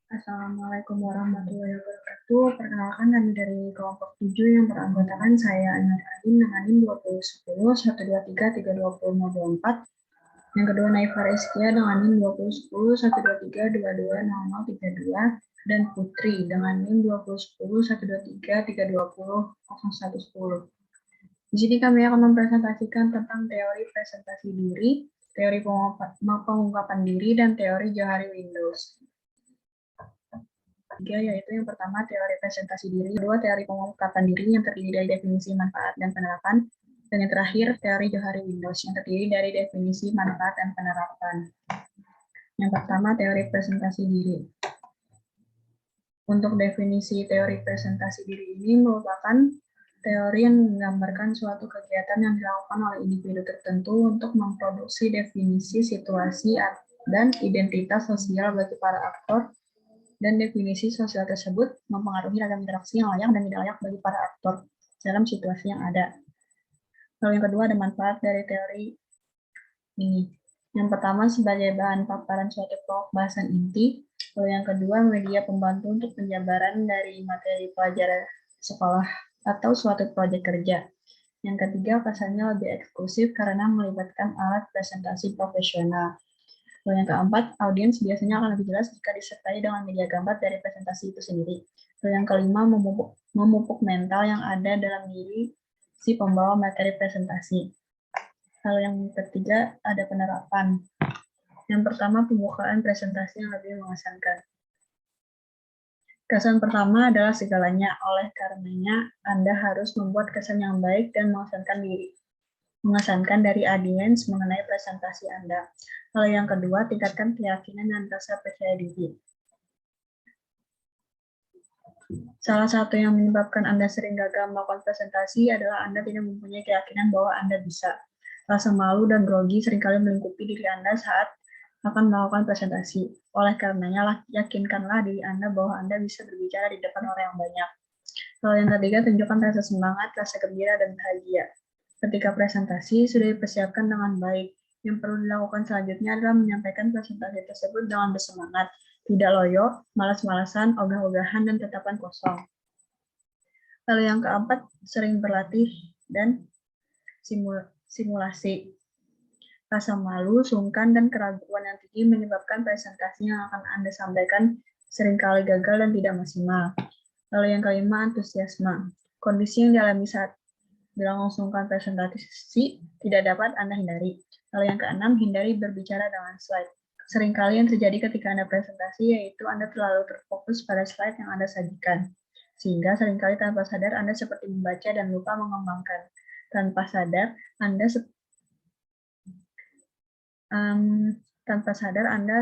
Assalamualaikum warahmatullahi wabarakatuh. Perkenalkan kami dari kelompok 7 yang beranggotakan saya Ainur Ain dengan NIM 2010 123 320 024. Yang kedua Naifah Reskia dengan NIM 2010 123 22 0032 dan Putri dengan NIM 2010 123 320 0110. Di sini kami akan mempresentasikan tentang teori presentasi diri, teori pengungkapan diri, dan teori Johari Windows. Yaitu yang pertama teori presentasi diri, kedua teori pengungkapan diri yang terdiri dari definisi manfaat dan penerapan, dan yang terakhir teori Johari Windows yang terdiri dari definisi manfaat dan penerapan. Yang pertama teori presentasi diri. Untuk definisi teori presentasi diri ini merupakan teori yang menggambarkan suatu kegiatan yang dilakukan oleh individu tertentu untuk memproduksi definisi situasi dan identitas sosial bagi para aktor, dan definisi sosial tersebut mempengaruhi ragam interaksi yang layak dan tidak layak bagi para aktor dalam situasi yang ada. Lalu yang kedua ada manfaat dari teori ini. Yang pertama sebagai bahan paparan suatu pokok bahasan inti. Lalu yang kedua media pembantu untuk penjabaran dari materi pelajaran sekolah atau suatu proyek kerja. Yang ketiga pasalnya lebih eksklusif karena melibatkan alat presentasi profesional. Lalu yang keempat, audiens biasanya akan lebih jelas jika disertai dengan media gambar dari presentasi itu sendiri. Lalu yang kelima, memupuk mental yang ada dalam diri si pembawa materi presentasi. Lalu yang ketiga, ada penerapan. Yang pertama, pembukaan presentasi yang lebih mengesankan. Kesan pertama adalah segalanya, oleh karenanya Anda harus membuat kesan yang baik dan mengesankan dari audiens mengenai presentasi Anda. Lalu yang kedua, tingkatkan keyakinan dan rasa percaya diri. Salah satu yang menyebabkan Anda sering gagal melakukan presentasi adalah Anda tidak mempunyai keyakinan bahwa Anda bisa. Rasa malu dan grogi seringkali melingkupi diri Anda saat akan melakukan presentasi. Oleh karenanya, yakinkanlah diri Anda bahwa Anda bisa berbicara di depan orang yang banyak. Lalu yang ketiga, tunjukkan rasa semangat, rasa gembira, dan bahagia. Ketika presentasi sudah dipersiapkan dengan baik, yang perlu dilakukan selanjutnya adalah menyampaikan presentasi tersebut dengan bersemangat, tidak loyo, malas-malasan, ogah-ogahan, dan tatapan kosong. Lalu yang keempat, sering berlatih dan simulasi. Rasa malu, sungkan, dan keraguan yang tinggi menyebabkan presentasi yang akan Anda sampaikan seringkali gagal dan tidak maksimal. Lalu yang kelima, antusiasme. Kondisi yang dialami saat berlangsungkan presentasi tidak dapat Anda hindari. Lalu yang keenam, hindari berbicara dengan slide. Seringkali yang terjadi ketika Anda presentasi yaitu Anda terlalu terfokus pada slide yang Anda sajikan. Sehingga seringkali tanpa sadar Anda seperti membaca dan lupa mengembangkan. Tanpa sadar Anda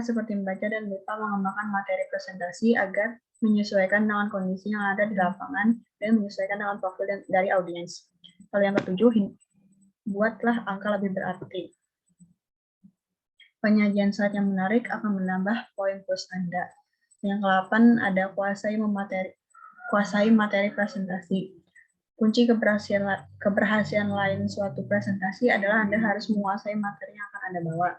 seperti membaca dan lupa mengembangkan materi presentasi agar menyesuaikan dengan kondisi yang ada di lapangan dan menyesuaikan dengan profil dari audiens. Lalu yang ketujuh, buatlah angka lebih berarti. Penyajian slide yang menarik akan menambah poin plus Anda. Yang ke-8 ada kuasai materi presentasi. Kunci keberhasilan lain suatu presentasi adalah Anda harus menguasai materi yang akan Anda bawa.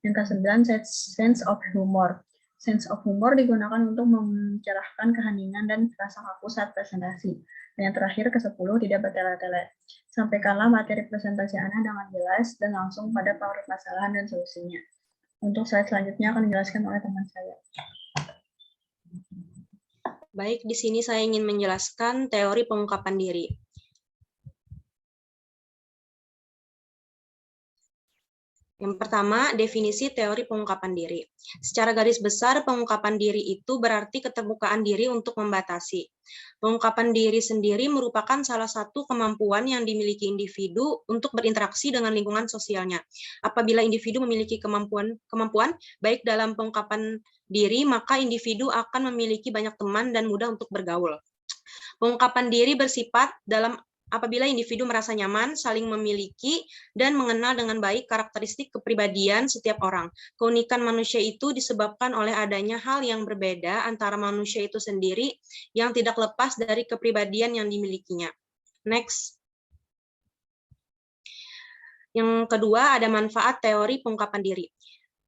Yang ke-9, sense of humor. Sense of humor digunakan untuk mencerahkan keheningan dan rasa kaku saat presentasi. Dan yang terakhir, ke-10, tidak bertele-tele. Sampaikanlah materi presentasi Anda dengan jelas dan langsung pada permasalahan dan solusinya. Untuk slide selanjutnya akan dijelaskan oleh teman saya. Baik, di sini saya ingin menjelaskan teori pengungkapan diri. Yang pertama, definisi teori pengungkapan diri. Secara garis besar, pengungkapan diri itu berarti keterbukaan diri untuk membatasi. Pengungkapan diri sendiri merupakan salah satu kemampuan yang dimiliki individu untuk berinteraksi dengan lingkungan sosialnya. Apabila individu memiliki kemampuan baik dalam pengungkapan diri, maka individu akan memiliki banyak teman dan mudah untuk bergaul. Pengungkapan diri bersifat apabila individu merasa nyaman, saling memiliki, dan mengenal dengan baik karakteristik kepribadian setiap orang. Keunikan manusia itu disebabkan oleh adanya hal yang berbeda antara manusia itu sendiri yang tidak lepas dari kepribadian yang dimilikinya. Next. Yang kedua, ada manfaat teori pengungkapan diri.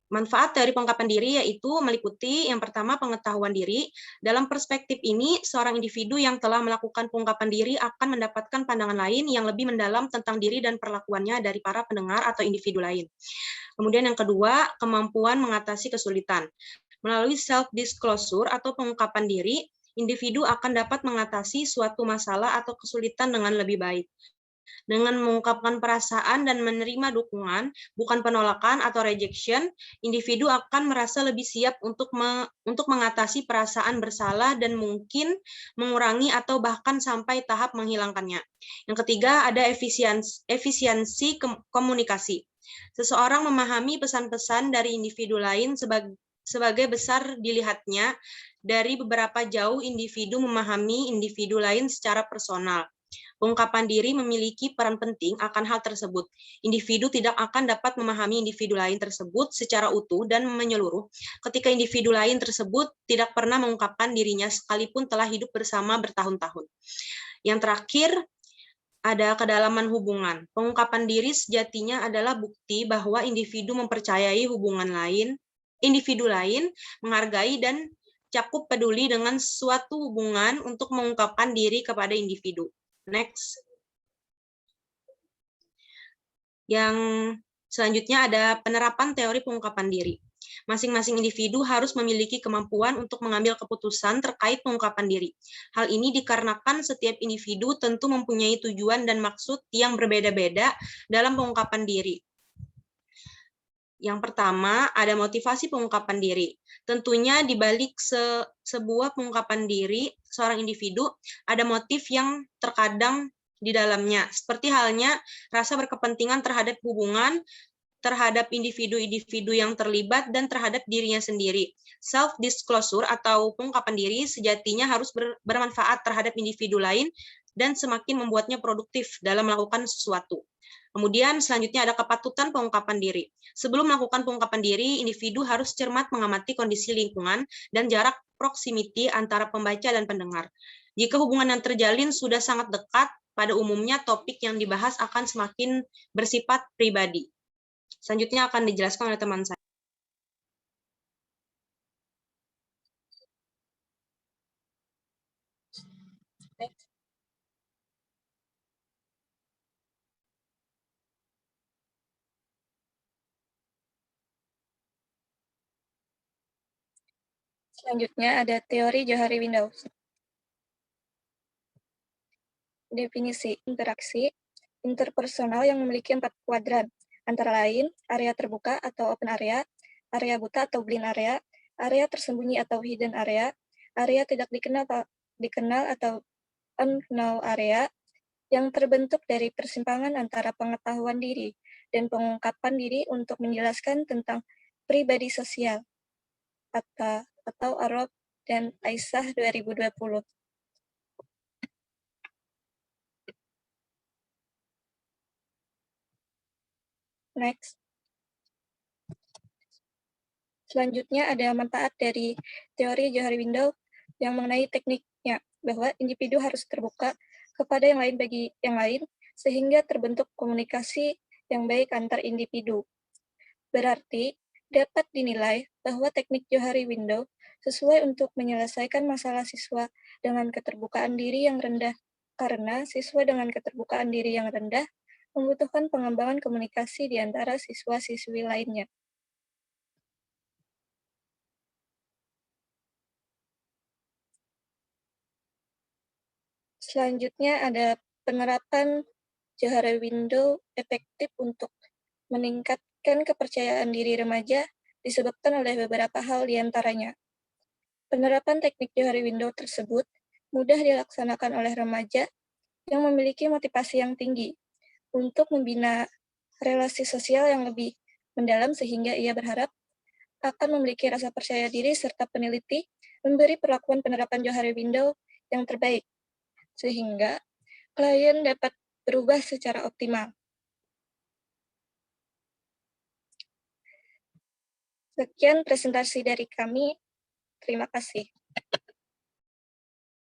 Manfaat teori pengungkapan diri yaitu meliputi yang pertama pengetahuan diri. Dalam perspektif ini, seorang individu yang telah melakukan pengungkapan diri akan mendapatkan pandangan lain yang lebih mendalam tentang diri dan perlakuannya dari para pendengar atau individu lain. Kemudian yang kedua, kemampuan mengatasi kesulitan. Melalui self-disclosure atau pengungkapan diri, individu akan dapat mengatasi suatu masalah atau kesulitan dengan lebih baik. Dengan mengungkapkan perasaan dan menerima dukungan, bukan penolakan atau rejection, individu akan merasa lebih siap untuk mengatasi perasaan bersalah dan mungkin mengurangi atau bahkan sampai tahap menghilangkannya. Yang ketiga, ada efisiensi komunikasi. Seseorang memahami pesan-pesan dari individu lain sebagai besar dilihatnya dari beberapa jauh individu memahami individu lain secara personal. Pengungkapan diri memiliki peran penting akan hal tersebut. Individu tidak akan dapat memahami individu lain tersebut secara utuh dan menyeluruh ketika individu lain tersebut tidak pernah mengungkapkan dirinya sekalipun telah hidup bersama bertahun-tahun. Yang terakhir, ada kedalaman hubungan. Pengungkapan diri sejatinya adalah bukti bahwa individu mempercayai individu lain, menghargai dan cukup peduli dengan suatu hubungan untuk mengungkapkan diri kepada individu. Next. Yang selanjutnya ada penerapan teori pengungkapan diri. Masing-masing individu harus memiliki kemampuan untuk mengambil keputusan terkait pengungkapan diri. Hal ini dikarenakan setiap individu tentu mempunyai tujuan dan maksud yang berbeda-beda dalam pengungkapan diri. Yang pertama, ada motivasi pengungkapan diri. Tentunya di balik sebuah pengungkapan diri seorang individu, ada motif yang terkadang di dalamnya, seperti halnya rasa berkepentingan terhadap hubungan, terhadap individu-individu yang terlibat, dan terhadap dirinya sendiri. Self-disclosure atau pengungkapan diri sejatinya harus bermanfaat terhadap individu lain dan semakin membuatnya produktif dalam melakukan sesuatu. Kemudian selanjutnya ada kepatutan pengungkapan diri. Sebelum melakukan pengungkapan diri, individu harus cermat mengamati kondisi lingkungan dan jarak proximity antara pembaca dan pendengar. Jika hubungan yang terjalin sudah sangat dekat, pada umumnya topik yang dibahas akan semakin bersifat pribadi. Selanjutnya akan dijelaskan oleh teman saya. Selanjutnya ada teori Johari Window. Definisi interaksi interpersonal yang memiliki 4 kuadran, antara lain area terbuka atau open area buta atau blind area tersembunyi atau hidden area tidak dikenal atau unknown area, yang terbentuk dari persimpangan antara pengetahuan diri dan pengungkapan diri untuk menjelaskan tentang pribadi sosial, atau Arob dan Aisyah 2020. Next. Selanjutnya ada manfaat dari teori Johari Window yang mengenai tekniknya, bahwa individu harus terbuka kepada yang lain bagi yang lain, sehingga terbentuk komunikasi yang baik antar individu. Berarti, dapat dinilai bahwa teknik Johari Window sesuai untuk menyelesaikan masalah siswa dengan keterbukaan diri yang rendah, karena siswa dengan keterbukaan diri yang rendah membutuhkan pengembangan komunikasi di antara siswa-siswi lainnya. Selanjutnya ada penerapan Johari Window efektif untuk meningkatkan kepercayaan diri remaja disebabkan oleh beberapa hal diantaranya. Penerapan teknik Johari Window tersebut mudah dilaksanakan oleh remaja yang memiliki motivasi yang tinggi untuk membina relasi sosial yang lebih mendalam, sehingga ia berharap akan memiliki rasa percaya diri serta peneliti memberi perlakuan penerapan Johari Window yang terbaik, sehingga klien dapat berubah secara optimal. Sekian presentasi dari kami. Terima kasih.